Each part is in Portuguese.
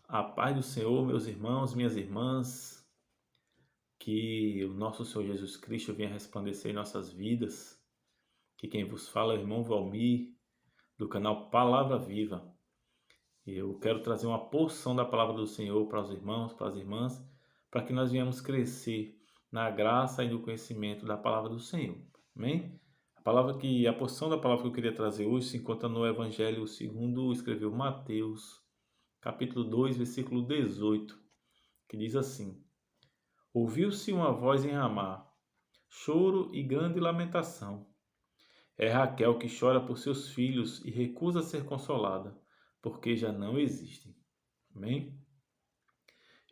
A paz do Senhor, meus irmãos, minhas irmãs, que o nosso Senhor Jesus Cristo venha resplandecer em nossas vidas, que quem vos fala é o irmão Valmir, do canal Palavra Viva. Eu quero trazer uma porção da palavra do Senhor para os irmãos, para as irmãs, para que nós venhamos crescer na graça e no conhecimento da palavra do Senhor. Amém? A porção da palavra que eu queria trazer hoje se encontra no Evangelho segundo escreveu Mateus, capítulo 2, versículo 18, que diz assim: Ouviu-se uma voz em Ramá, choro e grande lamentação. É Raquel que chora por seus filhos e recusa ser consolada, porque já não existem. Amém?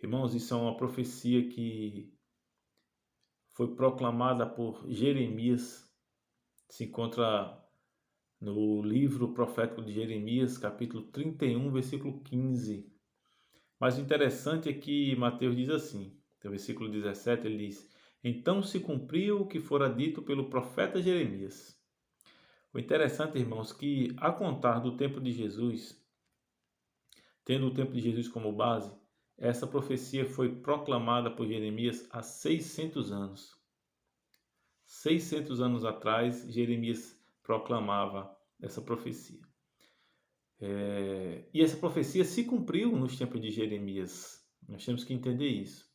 Irmãos, isso é uma profecia que foi proclamada por Jeremias. Se encontra no livro profético de Jeremias, capítulo 31, versículo 15. Mas o interessante é que Mateus diz assim, no versículo 17, ele diz: Então se cumpriu o que fora dito pelo profeta Jeremias. O interessante, irmãos, que a contar do tempo de Jesus, tendo o tempo de Jesus como base, essa profecia foi proclamada por Jeremias há 600 anos. 600 anos atrás, Jeremias proclamava essa profecia. E essa profecia se cumpriu nos tempos de Jeremias. Nós temos que entender isso.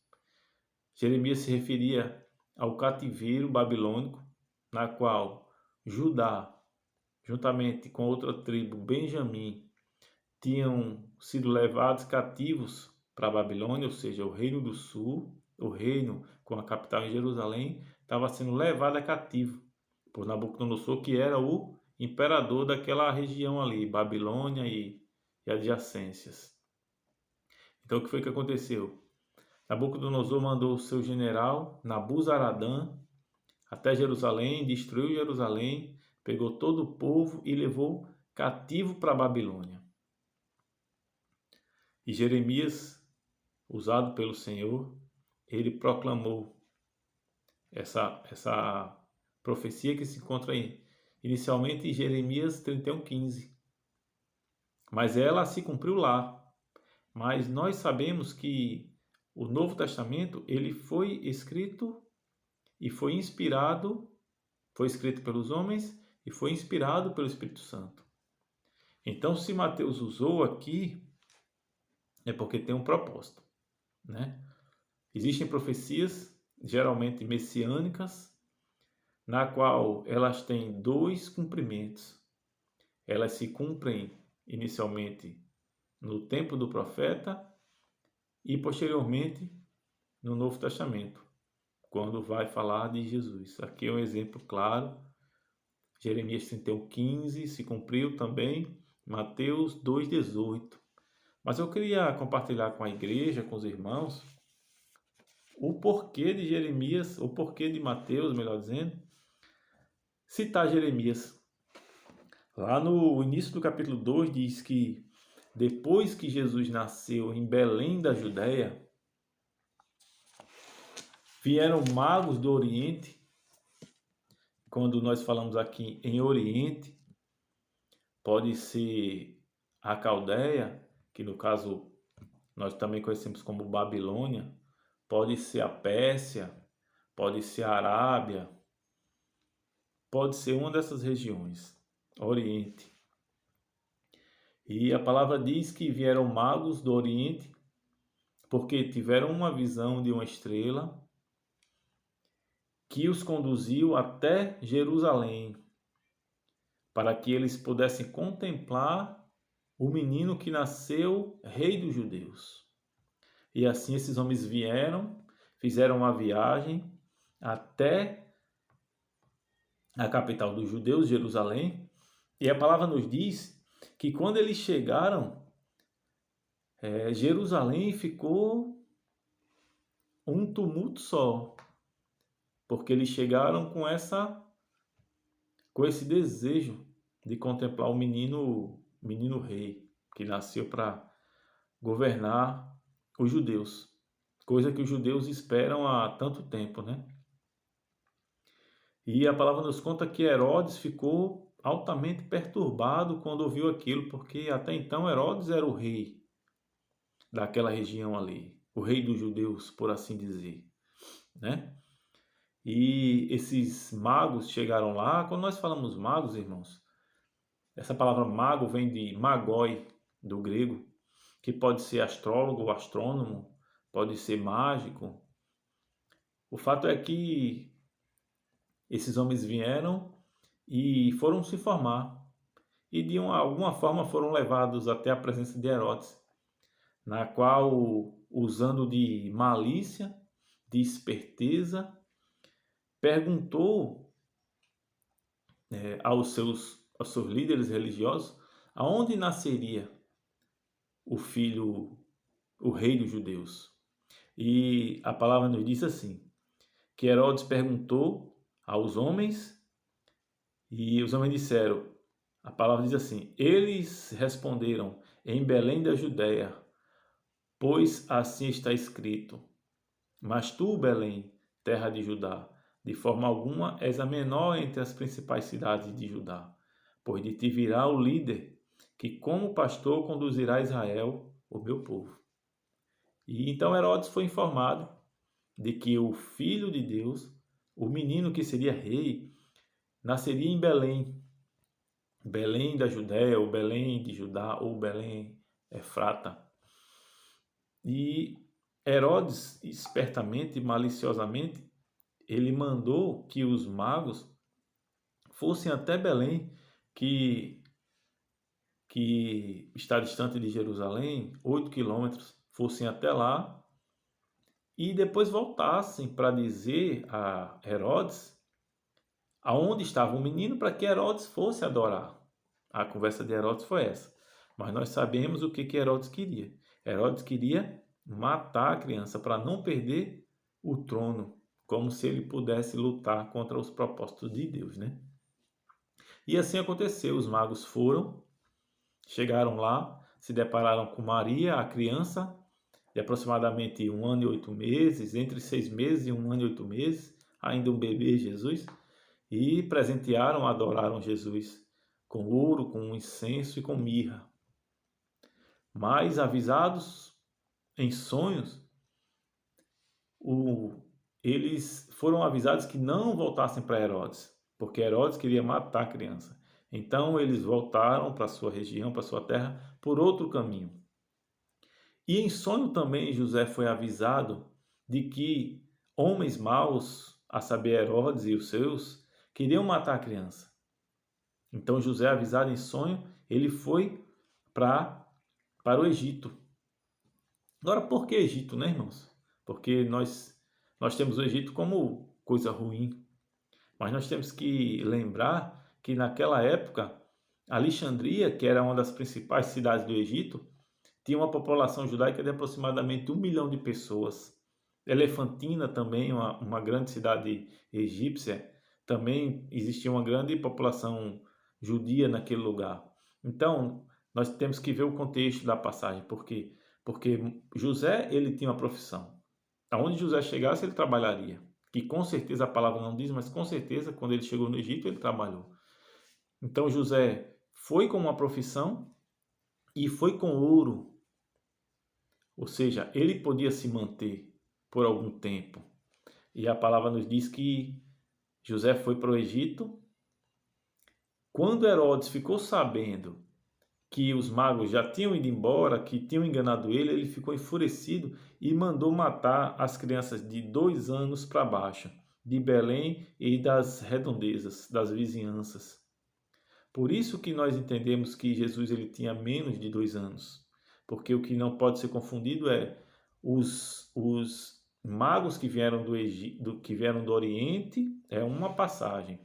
Jeremias se referia ao cativeiro babilônico, na qual Judá, juntamente com outra tribo, Benjamim, tinham sido levados cativos para a Babilônia, ou seja, o reino do sul, o reino com a capital em Jerusalém, estava sendo levado a cativo por Nabucodonosor, que era o imperador daquela região ali, Babilônia e adjacências. Então, o que foi que aconteceu? Nabucodonosor mandou o seu general Nabuzaradã até Jerusalém, destruiu Jerusalém, pegou todo o povo e levou cativo para a Babilônia. E Jeremias, usado pelo Senhor, ele proclamou essa profecia que se encontra inicialmente em Jeremias 31:15. Mas ela se cumpriu lá. Mas nós sabemos que o Novo Testamento ele foi escrito e foi inspirado, foi escrito pelos homens e foi inspirado pelo Espírito Santo. Então, se Mateus usou aqui, é porque tem um propósito, né? Existem profecias, geralmente messiânicas, na qual elas têm dois cumprimentos. Elas se cumprem inicialmente no tempo do profeta e posteriormente no Novo Testamento, quando vai falar de Jesus. Aqui é um exemplo claro. Jeremias 31:15 se cumpriu também, Mateus 2:18. Mas eu queria compartilhar com a igreja, com os irmãos, o porquê de Jeremias, o porquê de Mateus, melhor dizendo, citar Jeremias. Lá no início do capítulo 2 diz que depois que Jesus nasceu em Belém da Judéia, vieram magos do Oriente. Quando nós falamos aqui em Oriente, pode ser a Caldeia, que no caso nós também conhecemos como Babilônia, pode ser a Pérsia, pode ser a Arábia, pode ser uma dessas regiões, Oriente. E a palavra diz que vieram magos do Oriente porque tiveram uma visão de uma estrela que os conduziu até Jerusalém, para que eles pudessem contemplar o menino que nasceu rei dos judeus. E assim esses homens vieram, fizeram uma viagem até a capital dos judeus, Jerusalém, e a palavra nos diz que quando eles chegaram, Jerusalém ficou um tumulto só, porque eles chegaram com esse desejo de contemplar o menino rei que nasceu para governar os judeus, coisa que os judeus esperam há tanto tempo, né? E a palavra nos conta que Herodes ficou altamente perturbado quando ouviu aquilo, porque até então Herodes era o rei. daquela região ali, o rei dos judeus, por assim dizer, né? E esses magos chegaram lá. Quando nós falamos magos, irmãos, essa palavra mago vem de magoi, do grego, que pode ser astrólogo ou astrônomo, pode ser mágico. O fato é que esses homens vieram e foram se formar e de alguma forma foram levados até a presença de Herodes, na qual, usando de malícia, de esperteza, perguntou aos seus líderes religiosos aonde nasceria o filho, o rei dos judeus. E a palavra nos diz assim, que Herodes perguntou aos homens e os homens disseram, a palavra diz assim, eles responderam em Belém da Judéia, pois assim está escrito, mas tu, Belém, terra de Judá, de forma alguma és a menor entre as principais cidades de Judá, pois de ti virá o líder, que como pastor conduzirá Israel, o meu povo. E então Herodes foi informado de que o Filho de Deus, o menino que seria rei, nasceria em Belém, Belém da Judéia, ou Belém de Judá, ou Belém Efrata. E Herodes, espertamente e maliciosamente, ele mandou que os magos fossem até Belém, que está distante de Jerusalém, 8 quilômetros, fossem até lá e depois voltassem para dizer a Herodes aonde estava o menino para que Herodes fosse adorar. A conversa de Herodes foi essa. Mas nós sabemos o que Herodes queria. Herodes queria matar a criança para não perder o trono, como se ele pudesse lutar contra os propósitos de Deus, né? E assim aconteceu. Os magos foram, chegaram lá, se depararam com Maria, a criança, de aproximadamente 1 ano e 8 meses, entre 6 meses e 1 ano e 8 meses, ainda um bebê Jesus, e presentearam, adoraram Jesus com ouro, com incenso e com mirra. Mas avisados em sonhos, eles foram avisados que não voltassem para Herodes, porque Herodes queria matar a criança. Então eles voltaram para sua região, para sua terra, por outro caminho. E em sonho também José foi avisado de que homens maus, a saber Herodes e os seus, queriam matar a criança. Então José, avisado em sonho, ele foi para o Egito. Agora, por que Egito, né, irmãos? Porque nós temos o Egito como coisa ruim. Mas nós temos que lembrar que naquela época, Alexandria, que era uma das principais cidades do Egito, tinha uma população judaica de aproximadamente 1 milhão de pessoas. Elefantina também, uma grande cidade egípcia, também existia uma grande população judia naquele lugar. Então, nós temos que ver o contexto da passagem, porque José, ele tinha uma profissão. Aonde José chegasse, ele trabalharia. Que com certeza a palavra não diz, mas com certeza quando ele chegou no Egito, ele trabalhou. Então José foi com uma profissão e foi com ouro. Ou seja, ele podia se manter por algum tempo. E a palavra nos diz que José foi para o Egito. Quando Herodes ficou sabendo que os magos já tinham ido embora, que tinham enganado ele, ele ficou enfurecido e mandou matar as crianças de 2 anos para baixo, de Belém e das redondezas, das vizinhanças. Por isso que nós entendemos que Jesus ele tinha menos de 2 anos, porque o que não pode ser confundido é os magos que vieram do Egito, que vieram do Oriente, é uma passagem.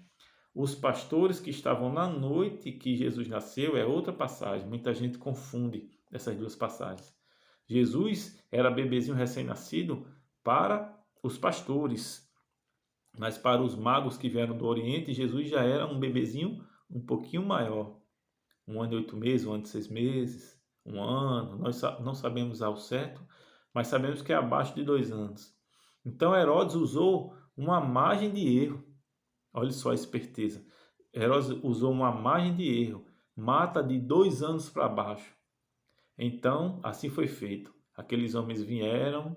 Os pastores que estavam na noite que Jesus nasceu é outra passagem. Muita gente confunde essas duas passagens. Jesus era bebezinho recém-nascido para os pastores, mas para os magos que vieram do Oriente, Jesus já era um bebezinho um pouquinho maior. 1 ano e 8 meses, 1 ano e 6 meses, 1 ano, nós não sabemos ao certo, mas sabemos que é abaixo de 2 anos. Então Herodes usou uma margem de erro. Olha só a esperteza. Herodes usou uma margem de erro. Mata de 2 anos para baixo. Então, assim foi feito. Aqueles homens vieram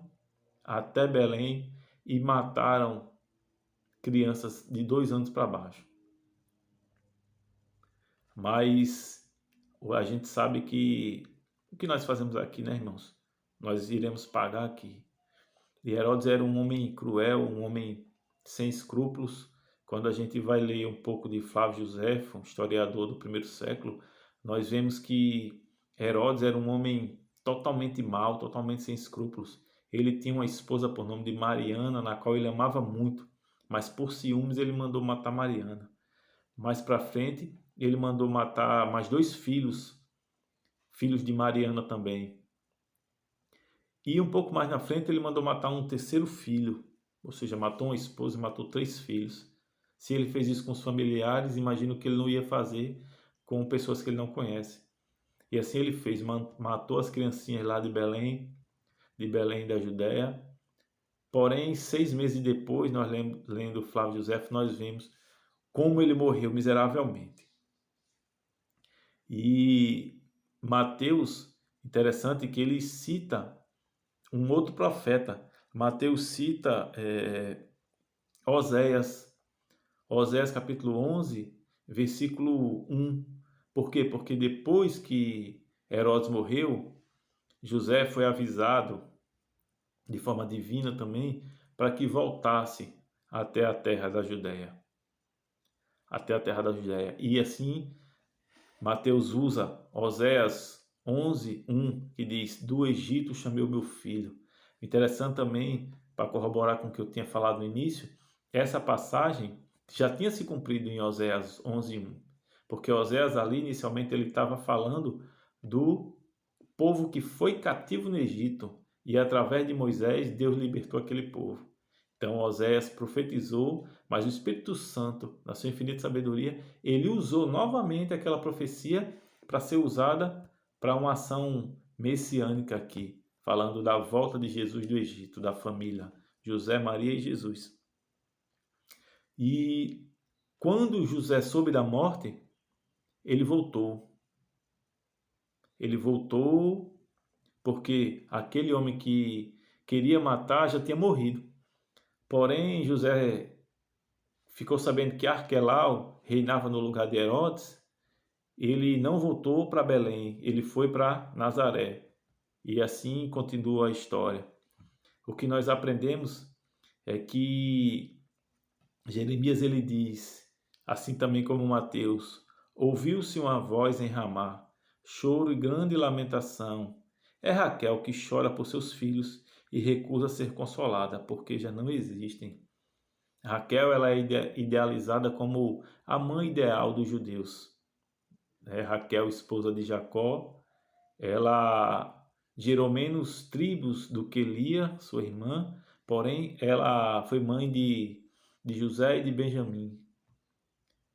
até Belém e mataram crianças de 2 anos para baixo. Mas a gente sabe que o que nós fazemos aqui, né, irmãos? Nós iremos pagar aqui. E Herodes era um homem cruel, um homem sem escrúpulos. Quando a gente vai ler um pouco de Flávio Josefo, um historiador do primeiro século, nós vemos que Herodes era um homem totalmente mau, totalmente sem escrúpulos. Ele tinha uma esposa por nome de Mariana, na qual ele amava muito, mas por ciúmes ele mandou matar Mariana. Mais para frente, ele mandou matar mais 2 filhos, filhos de Mariana também. E um pouco mais na frente ele mandou matar um terceiro filho, ou seja, matou uma esposa e matou 3 filhos. Se ele fez isso com os familiares, imagino que ele não ia fazer com pessoas que ele não conhece. E assim ele fez, matou as criancinhas lá de Belém da Judéia. Porém, 6 meses depois, nós lendo Flávio Josefo, nós vemos como ele morreu miseravelmente. E Mateus, interessante que ele cita um outro profeta. Mateus cita Oséias capítulo 11, versículo 1. Por quê? Porque depois que Herodes morreu, José foi avisado de forma divina também para que voltasse até a terra da Judéia. Até a terra da Judéia. E assim, Mateus usa Oséias 11, 1, que diz: do Egito chamei o meu filho. Interessante também, para corroborar com o que eu tinha falado no início, essa passagem já tinha se cumprido em Oséias 11, 1. Porque Oséias ali, inicialmente, ele estava falando do povo que foi cativo no Egito. E através de Moisés, Deus libertou aquele povo. Então Oséias profetizou, mas o Espírito Santo, na sua infinita sabedoria, ele usou novamente aquela profecia para ser usada para uma ação messiânica aqui, falando da volta de Jesus do Egito, da família José, Maria e Jesus. E quando José soube da morte, ele voltou. Ele voltou porque aquele homem que queria matar já tinha morrido. Porém, José ficou sabendo que Arquelau reinava no lugar de Herodes. Ele não voltou para Belém, ele foi para Nazaré. E assim continua a história. O que nós aprendemos é que Jeremias ele diz, assim também como Mateus: ouviu-se uma voz em Ramá, choro e grande lamentação. É Raquel que chora por seus filhos e recusa ser consolada, porque já não existem. Raquel ela é idealizada como a mãe ideal dos judeus. Raquel, esposa de Jacó, ela gerou menos tribos do que Lia, sua irmã, porém ela foi mãe de José e de Benjamim.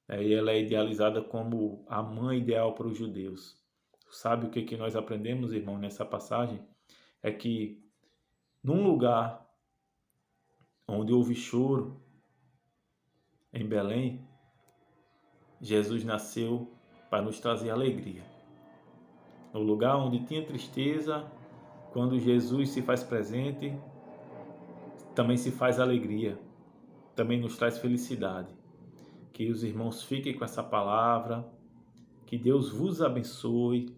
E ela é idealizada como a mãe ideal para os judeus. Sabe o que nós aprendemos, irmão, nessa passagem? É que num lugar onde houve choro, em Belém, Jesus nasceu para nos trazer alegria. No lugar onde tinha tristeza, quando Jesus se faz presente, também se faz alegria, também nos traz felicidade. Que os irmãos fiquem com essa palavra, que Deus vos abençoe.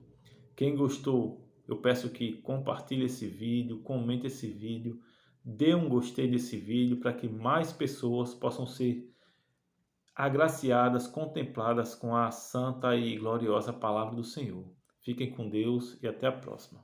Quem gostou, eu peço que compartilhe esse vídeo, comente esse vídeo, dê um gostei desse vídeo para que mais pessoas possam ser agraciadas, contempladas com a santa e gloriosa palavra do Senhor. Fiquem com Deus e até a próxima.